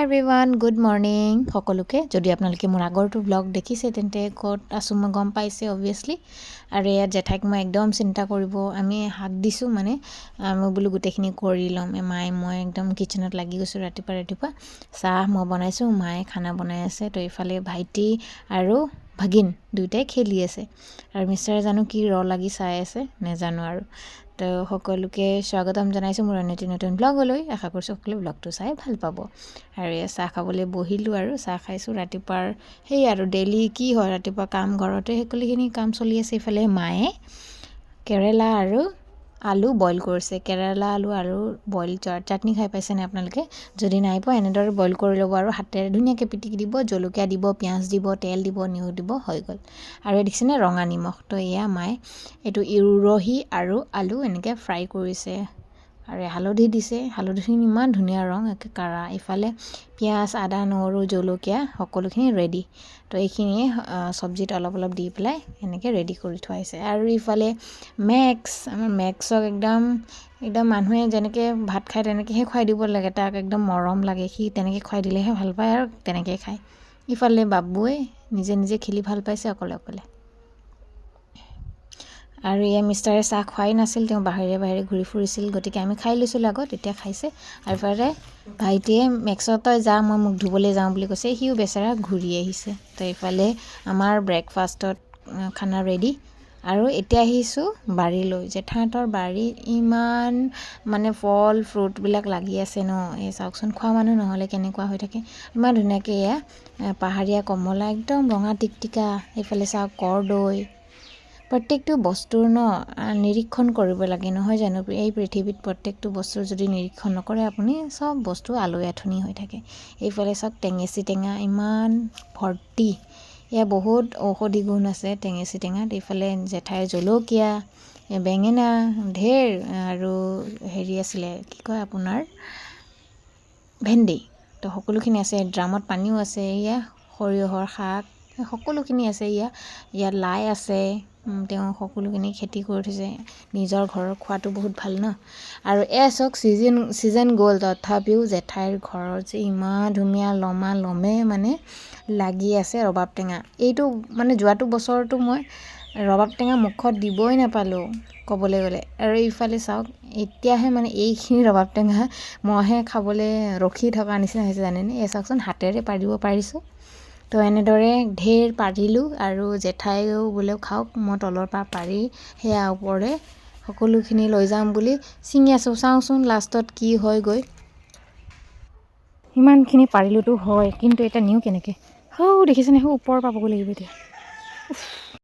everyone good morning সকলোকে যদি আপোনালোকে মোৰ আগৰটো ব্লগ দেখিছে তেন্তে ক'ত আছোঁ মই গম পাইছে অবভিয়াছলি আৰু ইয়াত জেঠাইক মই একদম চিন্তা কৰিব আমি হাক দিছোঁ মানে মই বোলো গোটেইখিনি কৰি ল'ম মায়ে মই একদম কিচেনত লাগি গৈছোঁ ৰাতিপুৱা চাহ মই বনাইছোঁ মায়ে খানা বনাই আছে তো এইফালে ভাইটি আৰু ভাগিন দুইটাই খেলি আছে আৰু মিষ্টাৰে জানো কি লাগি চাই আছে নেজানো আৰু তো সকলোকে স্বাগতম জনাইছোঁ মোৰ নতুন ব্লগলৈ আশা কৰিছোঁ সকলোৱে ব্লগটো চাই ভাল পাব আৰু চাহ খাবলৈ বহিলোঁ আৰু চাহ খাইছোঁ ৰাতিপুৱাৰ সেই আৰু ডেইলি কি হয় ৰাতিপুৱা কাম ঘৰতে সকলোখিনি কাম চলি আছে ইফালে মায়ে কেৰেলা আৰু আলু বইল কৰিছে কেৰেলা আলু আৰু বইল চাটনি খাই পাইছেনে আপোনালোকে যদি নাই পোৱা এনেদৰে বইল কৰি ল'ব আৰু হাতেৰে ধুনীয়াকৈ পিটিকি দিব জলকীয়া দিব পিঁয়াজ দিব তেল দিব নিমখ দিব হৈ গ'ল আৰু দেখিছেনে ৰঙা নিমখ তো এয়া মায়ে এইটো উৰহি আৰু আলু এনেকৈ ফ্ৰাই কৰিছে আৰু হালধি দিছে হালধিখিনি ইমান ধুনীয়া ৰং একে কাৰা ইফালে পিঁয়াজ আদা নহৰু জলকীয়া সকলোখিনি ৰেডি তো এইখিনিয়ে চব্জিত অলপ দি পেলাই এনেকৈ ৰেডি কৰি থোৱা হৈছে আৰু ইফালে আমাৰ মেক্সক একদম মানুহে যেনেকৈ ভাত খায় তেনেকৈহে খুৱাই দিব লাগে তাক একদম মৰম লাগে সি তেনেকৈ খুৱাই দিলেহে ভাল পায় আৰু তেনেকৈ খায় ইফালে বাবুৱে নিজে খেলি ভাল পাইছে অকলে আৰু এয়া মিষ্টাৰে চাহ খোৱাই নাছিল তেওঁ বাহিৰে ঘূৰি ফুৰিছিল গতিকে আমি খাই লৈছিলোঁ আগত এতিয়া খাইছে আৰু ইফালে ভাইটিয়ে মেক্সত তই যা মই মুখ ধুবলৈ যাওঁ বুলি কৈছে সিও বেচেৰা ঘূৰি আহিছে তো এইফালে আমাৰ ব্ৰেকফাষ্টত খানা ৰেডি আৰু এতিয়া আহিছোঁ বাৰীলৈ জেঠাহঁতৰ বাৰীত ইমান মানে ফল ফ্ৰুটবিলাক লাগি আছে ন এই চাওকচোন খোৱা মানুহ নহ'লে কেনেকুৱা হৈ থাকে ইমান ধুনীয়াকৈ এয়া পাহাৰীয়া কমলা একদম ৰঙা টিকটিকা এইফালে চাওক কৰ্দৈ প্ৰত্যেকটো বস্তুৰ নিৰীক্ষণ কৰিব লাগে নহয় জানো এই পৃথিৱীত প্ৰত্যেকটো বস্তুৰ যদি নিৰীক্ষণ নকৰে আপুনি চব বস্তু আলৈ আথনি হৈ থাকে এইফালে চাওক টেঙেচি টেঙা ইমান ভৰ্তি এয়া বহুত ঔষধি গুণ আছে টেঙেচি টেঙাত এইফালে জেঠাইৰ জলকীয়া বেঙেনা ঢেৰ আৰু হেৰি আছিলে কি কয় আপোনাৰ ভেন্দি তো সকলোখিনি আছে ড্ৰামত পানীও আছে এয়া সৰিয়হৰ শাক সকলোখিনি আছে ইয়াত লাই আছে তেওঁ সকলোখিনি খেতি কৰি থৈছে নিজৰ ঘৰৰ খোৱাটো বহুত ভাল ন আৰু চাওক ছিজন গ'ল তথাপিও জেঠাইৰ ঘৰৰ যে ইমান ধুনীয়া লমে মানে লাগি আছে ৰবাব টেঙা এইটো মানে যোৱাটো বছৰটো মই ৰবাব টেঙা মুখত দিবই নাপালোঁ ক'বলৈ গ'লে আৰু ইফালে চাওক এতিয়াহে মানে এইখিনি ৰবাব টেঙা মইহে খাবলৈ ৰখি থকা নিচিনা হৈছে জানেনে চাওকচোন হাতেৰে পাৰিব পাৰিছোঁ তো এনেদৰে ঢেৰ পাৰিলোঁ আৰু জেঠাইও বোলে খাওক মই তলৰ পৰা পাৰি সেয়া ওপৰলৈ সকলোখিনি লৈ যাম বুলি ছিঙি আছোঁ চাওঁচোন লাষ্টত কি হয় গৈ ইমানখিনি পাৰিলোতো হয় কিন্তু এতিয়া নিওঁ কেনেকৈ দেখিছেনে ওপৰৰ পাবগৈ লাগিব এতিয়া